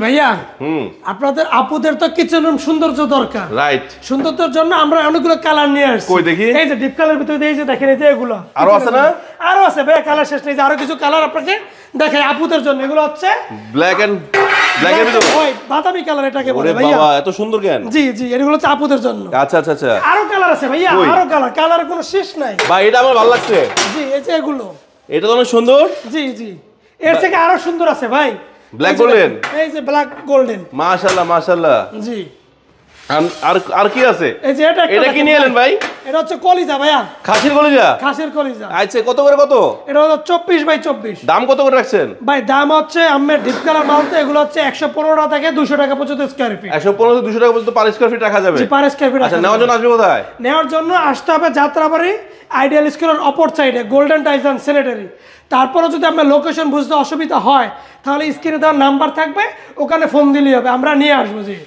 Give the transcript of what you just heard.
ভাইয়া আপনাদের আপুদের তো কিচেন রুম সৌন্দর্য দরকার, রাইট? সৌন্দর্যের জন্য আমরা অনেকগুলো কালার নিয়ে আসছি। কই দেখি? এই যে ডিপ কালার ভিতরে এই যে দেখেন, এই যে এগুলো আরো আছে না? আরো আছে ভাইয়া, কালার শেষ নেই। আরো কিছু কালার আপনাকে দেখাই আপুদের জন্য। এগুলো হচ্ছে ব্ল্যাক এর ভিতর ওই বাদামি কালার, এটাকে বলে ওরে ভাইয়া। বাবা, এত সুন্দর কেন? জি জি, এগুলো হচ্ছে আপুদের জন্য। আচ্ছা আচ্ছা আচ্ছা, আরো কালার আছে ভাইয়া, আরো কালারের কোনো শেষ নাই ভাই। এটা আমার ভালো লাগছে। জি, এই যে এগুলো, এটা তো অনেক সুন্দর। জি জি, এর থেকে আরো সুন্দর আছে ভাই। ব্ল্যাক গোল্ডেন, এই যে ব্ল্যাক গোল্ডেন, মাশাআল্লাহ মাশাআল্লাহ। জি। আর কি আছে? এই যে এটা কি নিয়ে এলেন ভাই? এটা হচ্ছে কলিজা ভাইয়া, খাসির কলিজা। খাসির কলিজা। আচ্ছা, কত করে? কত এটা হচ্ছে 24x24। দাম কত করে রাখছেন ভাই? দাম হচ্ছে আমের ডিপ কালার মাল তো, এগুলো হচ্ছে 115 টাকা থেকে 200 টাকা পর্যন্ত স্কয়ার ফিট। 115 থেকে 200 টাকা পর্যন্ত পার স্কয়ার ফিট রাখা যাবে। জি, পার স্কয়ার ফিট। আচ্ছা, নেওয়ার জন্য আসবে কোথায়? নেওয়ার জন্য আসতে হবে যাত্রাবাড়ি আইডিয়াল স্কুলের অপর সাইডে গোল্ডেন টাইলস এন্ড স্যানিটারি। তারপরে যদি আপনার লোকেশন বুঝতে অসুবিধা হয় তাহলে স্ক্রিনে দেওয়ার নাম্বার থাকবে, ওখানে ফোন দিলেই হবে, আমরা নিয়ে আসবো। জি।